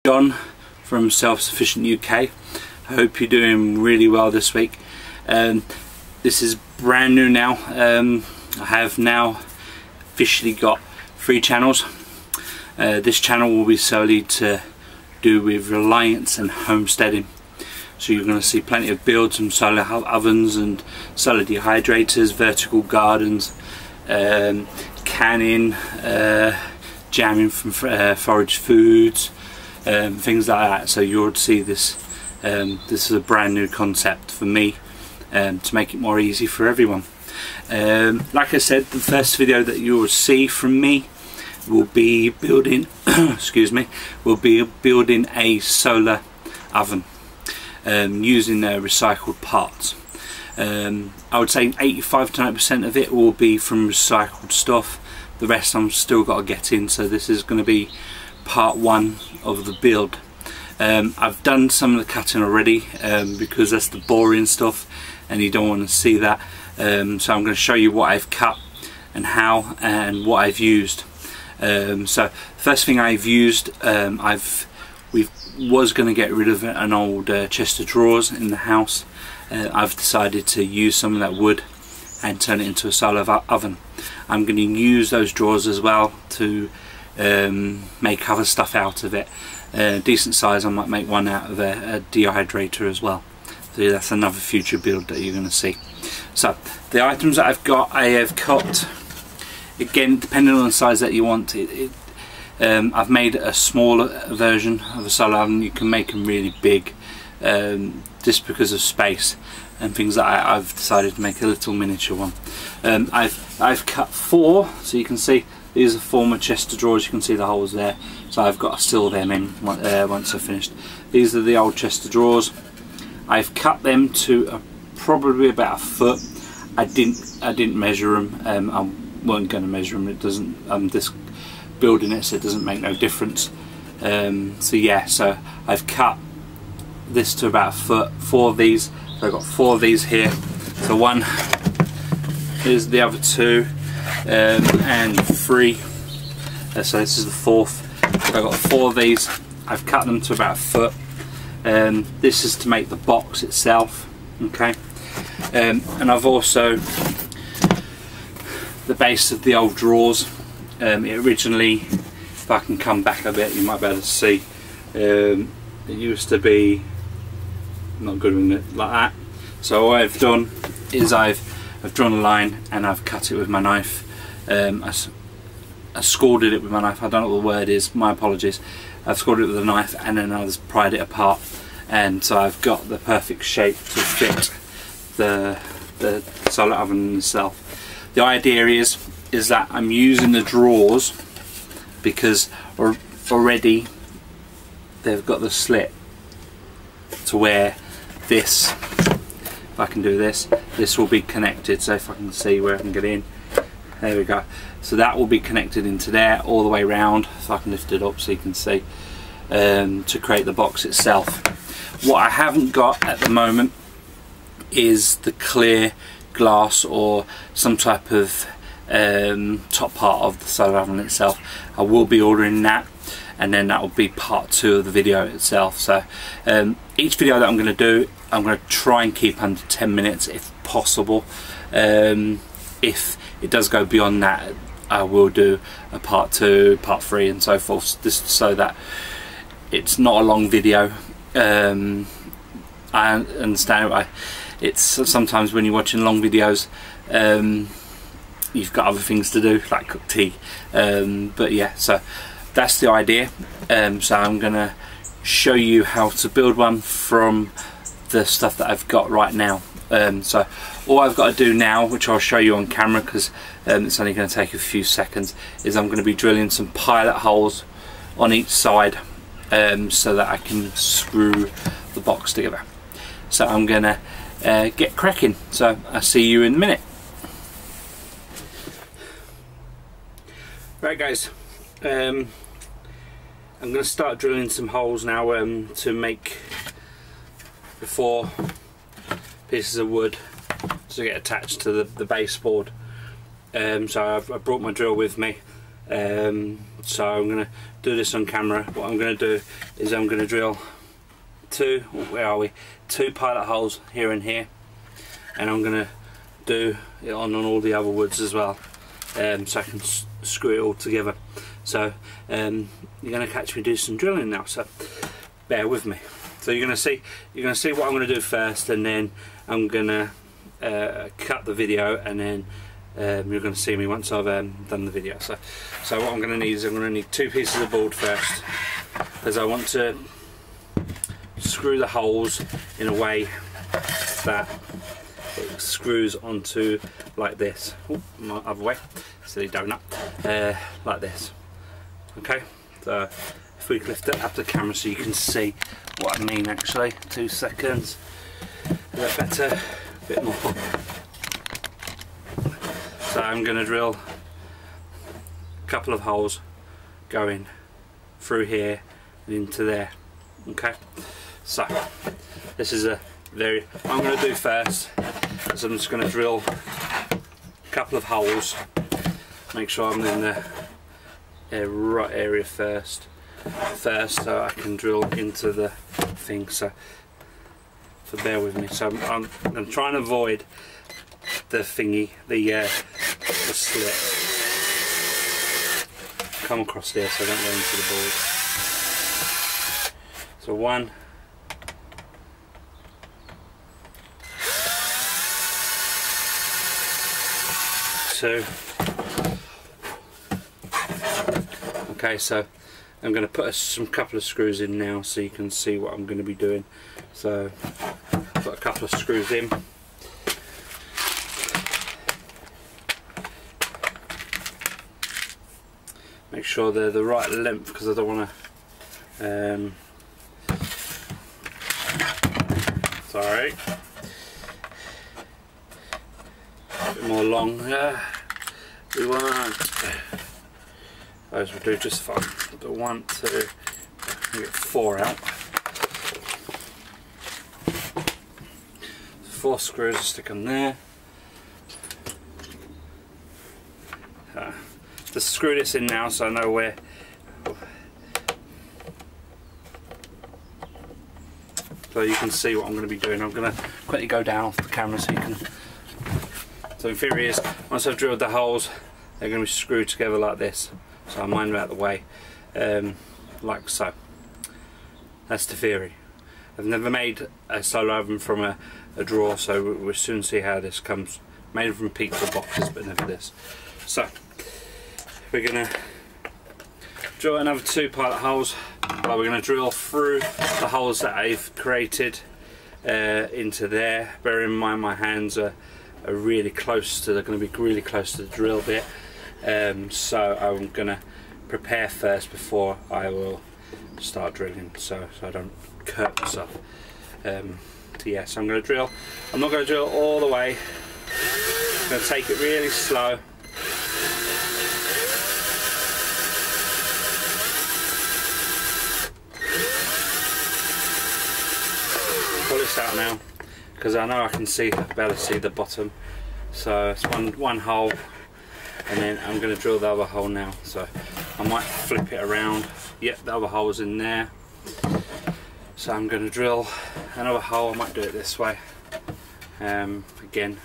Don from Self-Sufficient UK. I hope you're doing really well this week. This is brand new now. I have now officially got 3 channels. This channel will be solely to do with reliance and homesteading. So you're going to see plenty of builds from solar ovens and solar dehydrators, vertical gardens, canning, jamming from forage foods, things like that. So you'll see this. This is a brand new concept for me, to make it more easy for everyone. Like I said, the first video that you will see from me will be building excuse me, will be building a solar oven using recycled parts. I would say 85 to 90% of it will be from recycled stuff. The rest I'm still got to get in, so this is going to be part 1 of the build. I've done some of the cutting already, because that's the boring stuff and you don't want to see that. So I'm going to show you what I've cut and how and what I've used. So first thing I've used, we was going to get rid of an old chest of drawers in the house. I've decided to use some of that wood and turn it into a solar oven. I'm going to use those drawers as well to make other stuff out of it. Decent size. I might make one out of a dehydrator as well. So that's another future build that you're going to see. So the items that I've got, I have cut, again depending on the size that you want it. I've made a smaller version of a solar oven. You can make them really big, just because of space and things like that. I've decided to make a little miniature one. I've cut 4, so you can see these are former chest of drawers. You can see the holes there, so I've got to seal them in once I've finished. These are the old chest of drawers. I've cut them to probably about 1 foot. I didn't measure them. I weren't going to measure them. It doesn't. I'm just building it, so it doesn't make no difference. So yeah, so I've cut this to about 1 foot. 4 of these. So I've got 4 of these here. So 1. Here's the other 2, and 3. So this is the 4th. So I've got 4 of these. I've cut them to about 1 foot. This is to make the box itself. Okay. And I've also the base of the old drawers. It originally, if I can come back a bit, you might be able to see. It used to be not good with it like that. So what I've done is I've drawn a line and I've cut it with my knife. I scalded it with my knife. I don't know what the word is. My apologies. I've scalded it with a knife and then I've pried it apart, and so I've got the perfect shape to fit the solar oven itself. The idea is that I'm using the drawers because already they've got the slit to where this, if I can do this will be connected. So if I can see where I can get in, there we go. So that will be connected into there all the way round. If I can lift it up so you can see, to create the box itself. What I haven't got at the moment is the clear glass or some type of top part of the solar oven itself. I will be ordering that, and then that will be part 2 of the video itself. So each video that I'm going to do, I'm going to try and keep under 10 minutes if possible. If it does go beyond that, I will do a part 2, part 3 and so forth, just so that it's not a long video. I understand it's sometimes when you're watching long videos, you've got other things to do, like cook tea. But yeah, so that's the idea. So I'm gonna show you how to build one from the stuff that I've got right now. So all I've got to do now, which I'll show you on camera because it's only going to take a few seconds, is I'm going to be drilling some pilot holes on each side, so that I can screw the box together. So I'm going to get cracking. So I'll see you in a minute. Right guys, I'm going to start drilling some holes now to make the 4 pieces of wood to get attached to the baseboard. So I've brought my drill with me. So I'm going to do this on camera. What I'm going to do is I'm going to drill two pilot holes here and here, and I'm going to do it on all the other woods as well, so I can screw it all together. So you're going to catch me do some drilling now, so bear with me. So you're going to see what I'm going to do first, and then I'm going to cut the video, and then you're going to see me once I've done the video. So what I'm going to need is I'm going to need 2 pieces of board first, because I want to screw the holes in a way that it screws onto like this. Oh, my other way, silly donut, like this. Okay, so if we lift it up the camera so you can see what I mean actually. 2 seconds, a bit better, a bit more. So I'm going to drill a couple of holes going through here and into there. Okay, so this is what I'm going to do first is I'm just going to drill a couple of holes, make sure I'm in the right area first, so I can drill into the thing. So bear with me. So I'm trying to avoid the thingy, the slit. Come across there so I don't go into the board. So 1, 2. Okay, so I'm going to put a couple of screws in now so you can see what I'm going to be doing. So put a couple of screws in. Make sure they're the right length, because I don't want to sorry, a bit more long. We want those will do just fine. But 1, 2, get 4 out. 4 screws to stick on there. Just screw this in now so I know where. So you can see what I'm going to be doing. I'm going to quickly go down off the camera so you can. So in theory is, once I've drilled the holes, they're going to be screwed together like this. So I mind out the way, like so. That's the theory. I've never made a solo oven from a drawer, so we'll soon see how this comes. Made from pizza boxes, but never this. So we're going to drill another 2 pilot holes, but we're going to drill through the holes that I've created into there. Bear in mind my hands are really close to, they're going to be really close to the drill bit. So I'm going to prepare first before I will start drilling, so I don't cut myself. So yeah, so I'm going to drill. I'm not going to drill all the way. I'm going to take it really slow. Pull this out now, because I know I can barely see the bottom. So it's one hole, and then I'm going to drill the other hole now. So I might flip it around. Yep, the other hole's in there. So I'm going to drill another hole. I might do it this way again,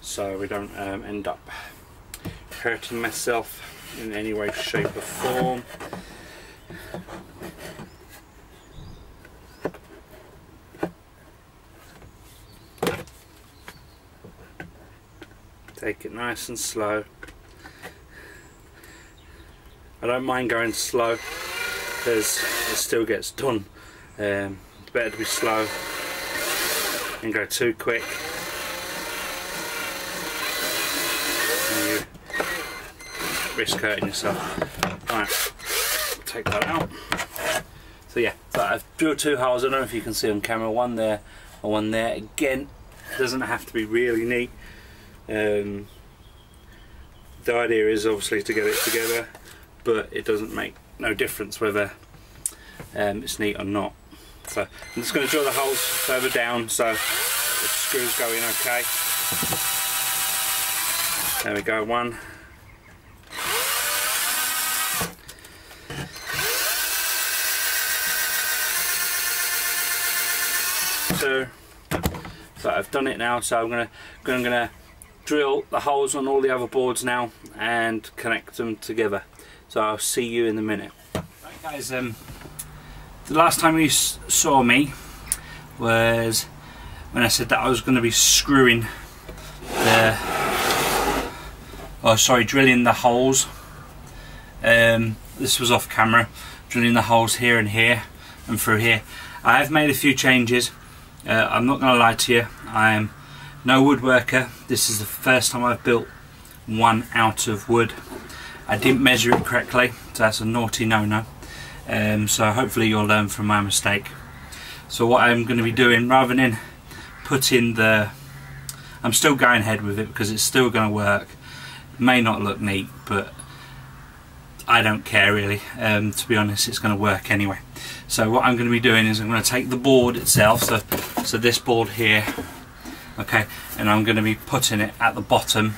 so we don't end up hurting myself in any way, shape or form. Take it nice and slow. I don't mind going slow because it still gets done. It's better to be slow and go too quick. And you risk hurting yourself. Right, take that out. So yeah, so I've drilled 2 holes. I don't know if you can see on camera, one there and one there. Again, it doesn't have to be really neat. The idea is obviously to get it together, but it doesn't make no difference whether it's neat or not. So I'm just going to drill the holes further down so the screws go in okay. There we go, 1, So I've done it now, so I'm gonna drill the holes on all the other boards now and connect them together. So I'll see you in a minute. Right guys, the last time you saw me was when I said that I was going to be screwing drilling the holes. This was off camera, drilling the holes here and here and through here. I have made a few changes. I'm not going to lie to you, I am no woodworker. This is the first time I've built one out of wood. I didn't measure it correctly, so that's a naughty no-no. So hopefully you'll learn from my mistake. So what I'm going to be doing, rather than putting the... I'm still going ahead with it because it's still going to work. It may not look neat, but I don't care really. To be honest, it's going to work anyway. So what I'm going to be doing is I'm going to take the board itself, so this board here, okay, and I'm going to be putting it at the bottom.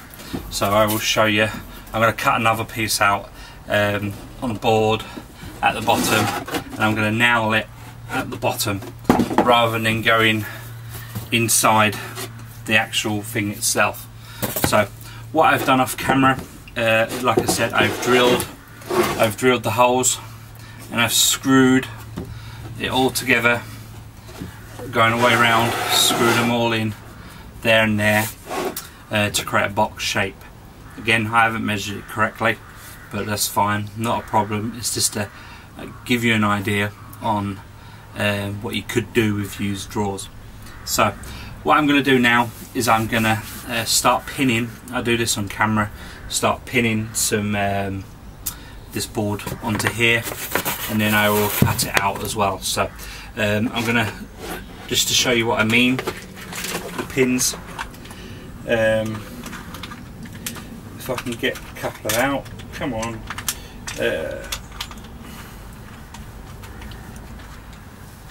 So I will show you. I'm going to cut another piece out on the board at the bottom, and I'm going to nail it at the bottom rather than going inside the actual thing itself. So what I've done off camera, like I said, I've drilled the holes and I've screwed it all together, going all the way around, screwed them all in there and there to create a box shape. Again, I haven't measured it correctly, but that's fine, not a problem. It's just to give you an idea on what you could do with used drawers. So what I'm going to do now is I'm going to start pinning. I do this on camera. Start pinning some this board onto here, and then I will cut it out as well. So I'm going to, just to show you what I mean, the pins. If I can get a couple out, come on.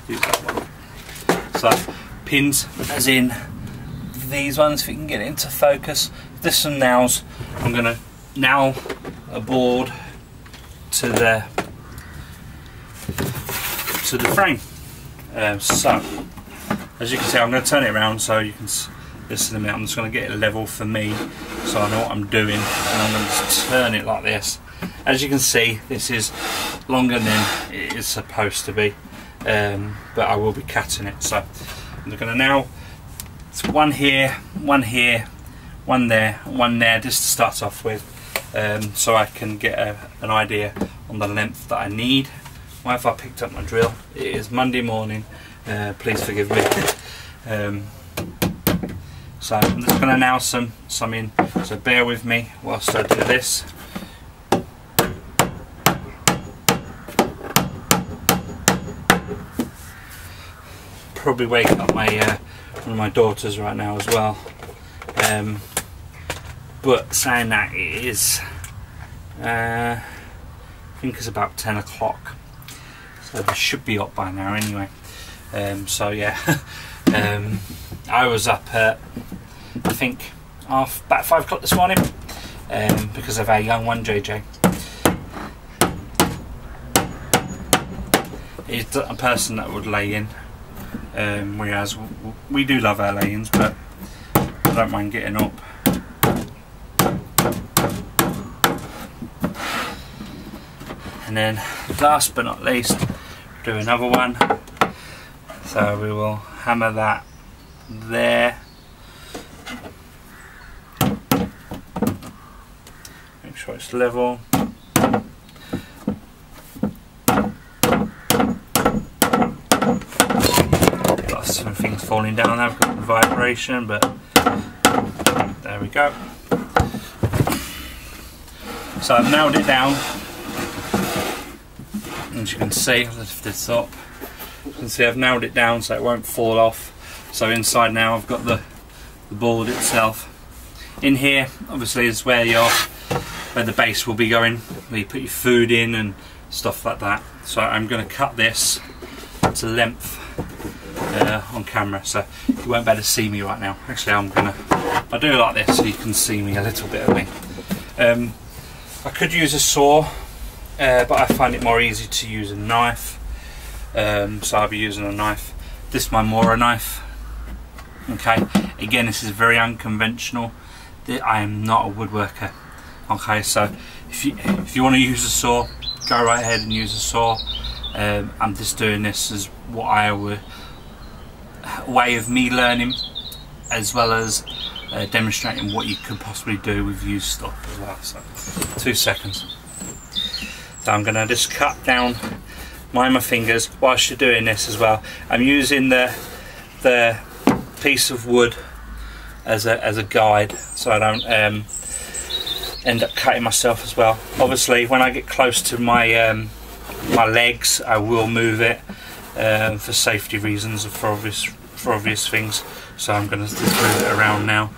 Use that one. So pins, as in these ones, if you can get it into focus. There's some nails. I'm going to nail a board to the frame. So as you can see, I'm going to turn it around so you can listen to me. I'm just going to get it level for me so I know what I'm doing, and I'm going to just turn it like this. As you can see, this is longer than it is supposed to be, but I will be cutting it. So I'm going to now, it's one here, one here, one there, one there, just to start off with, so I can get an idea on the length that I need. Why have I picked up my drill? It is Monday morning, please forgive me. So I'm just going to nail some in, so bear with me whilst I do this. Probably wake up my one of my daughters right now as well. But saying that, it is I think it's about 10 o'clock, so they should be up by now anyway. So yeah, I was up at, I think about 5 o'clock this morning, because of our young one, JJ. He's a person that would lay in, whereas we do love our lay-ins, but I don't mind getting up. And then last but not least, do another one. So we will hammer that there. Make sure it's level. Got some things falling down there. I've got the vibration, but there we go. So I've nailed it down. As you can see, I'll lift this up. You can see I've nailed it down so it won't fall off. So inside now I've got the board itself. In here, obviously, is where the base will be going, where you put your food in and stuff like that. So I'm going to cut this to length on camera, so you won't be able to see me right now. Actually, I'll do it like this so you can see me, a little bit of me. I could use a saw, but I find it more easy to use a knife, so I'll be using a knife. this is my Mora knife. Okay, again, this is very unconventional. I am not a woodworker. Okay, so if you want to use a saw, go right ahead and use a saw. I'm just doing this as what I would, a way of me learning, as well as demonstrating what you could possibly do with used stuff as well. So 2 seconds. So I'm going to just cut down my fingers whilst you're doing this as well. I'm using the piece of wood as a guide, so I don't end up cutting myself as well. Obviously, when I get close to my my legs, I will move it for safety reasons, for obvious things. So I'm going to just move it around now.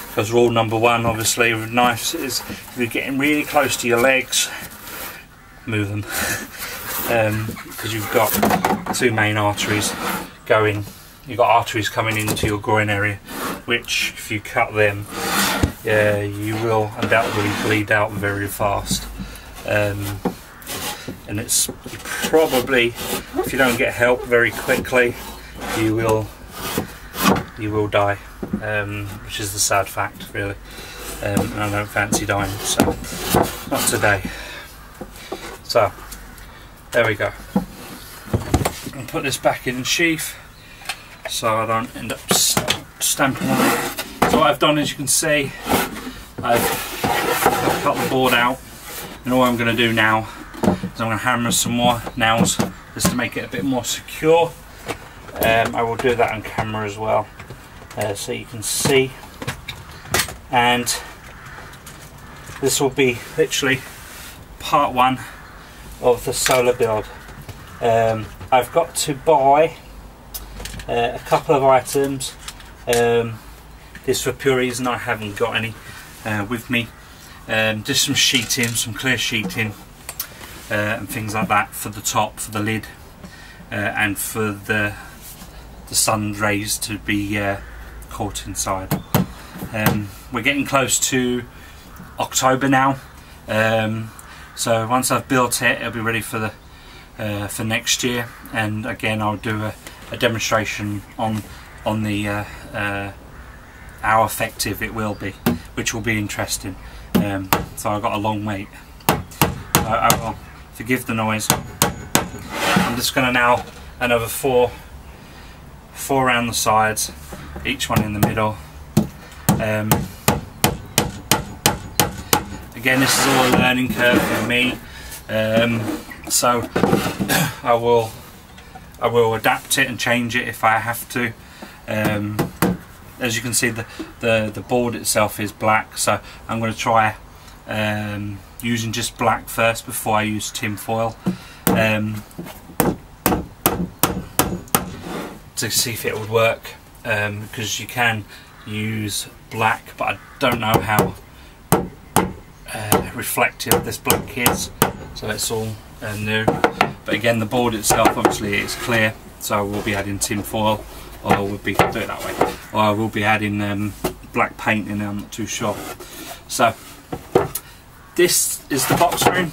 Because rule number one, obviously, with knives is if you're getting really close to your legs, move them. Because you've got two main arteries going. You've got arteries coming into your groin area, which if you cut them, you will undoubtedly bleed out very fast. And it's probably, if you don't get help very quickly, you will die, which is the sad fact, really. And I don't fancy dying, so not today. So there we go. And put this back in the sheath so I don't end up stamping on it. So what I've done, as you can see, I've cut the board out, and all I'm going to do now is I'm going to hammer some more nails just to make it a bit more secure. I will do that on camera as well, so you can see. And this will be literally part one of the solar build. I've got to buy a couple of items. This for pure reason I haven't got any with me. Just some sheeting, some clear sheeting, and things like that for the top, for the lid, and for the sun rays to be caught inside. We're getting close to October now, so once I've built it, it'll be ready for next year. And again, I'll do a demonstration on the how effective it will be, which will be interesting. So I've got a long wait. I will forgive the noise. I'm just going to now another four around the sides, each one in the middle. Again, this is all a learning curve for me, so I will adapt it and change it if I have to. As you can see, the board itself is black, so I'm going to try using just black first before I use tin foil, to see if it would work, because you can use black, but I don't know how reflective this black is, so it's all new. But again, the board itself obviously is clear, so we'll be adding tin foil, or we'll be, do it that way, or I will be adding black paint in there, I'm not too sure. So this is the box room.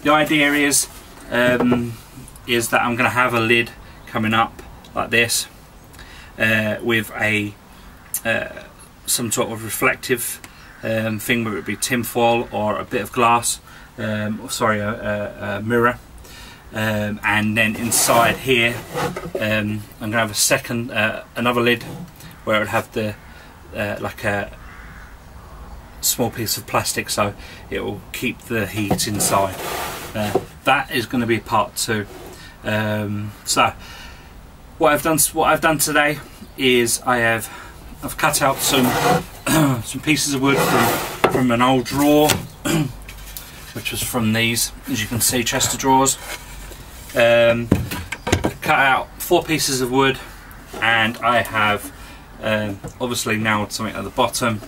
The idea is that I'm going to have a lid coming up like this, with a some sort of reflective thing, whether it be tin foil or a bit of glass, sorry, a mirror. And then inside here, I'm going to have a second, another lid where it would have the like a small piece of plastic, so it will keep the heat inside. That is going to be part two. So what I've done today is I've cut out some pieces of wood from an old drawer, which was from these, as you can see, chest of drawers. Cut out 4 pieces of wood, and I have obviously nailed something at the bottom,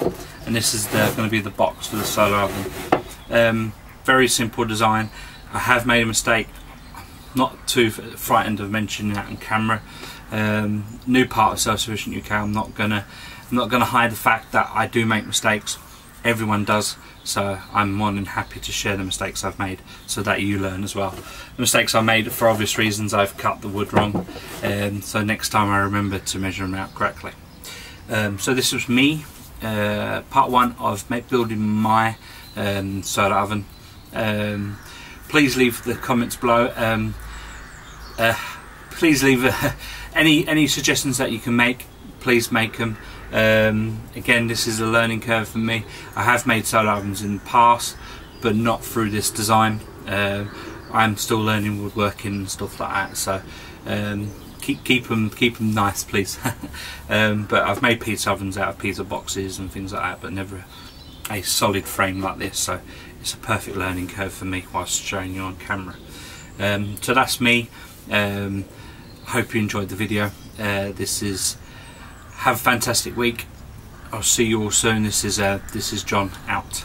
and this is going to be the box for the solar oven. Very simple design. I have made a mistake, not too frightened of mentioning that on camera. New part of Self-Sufficient UK. I'm not gonna hide the fact that I do make mistakes. everyone does, so I'm more than happy to share the mistakes I've made so that you learn as well. The mistakes I made, for obvious reasons, I've cut the wood wrong, so next time I remember to measure them out correctly. So this was me, part 1 of building my solar oven. Please leave the comments below. Please leave any suggestions that you can make. Please make them. Again, this is a learning curve for me. I have made solar ovens in the past, but not through this design. I'm still learning woodworking and stuff like that, so keep them nice, please. But I've made pizza ovens out of pizza boxes and things like that, but never a solid frame like this, so it's a perfect learning curve for me whilst showing you on camera. So that's me. Hope you enjoyed the video. Have a fantastic week. I'll see you all soon. This is John out.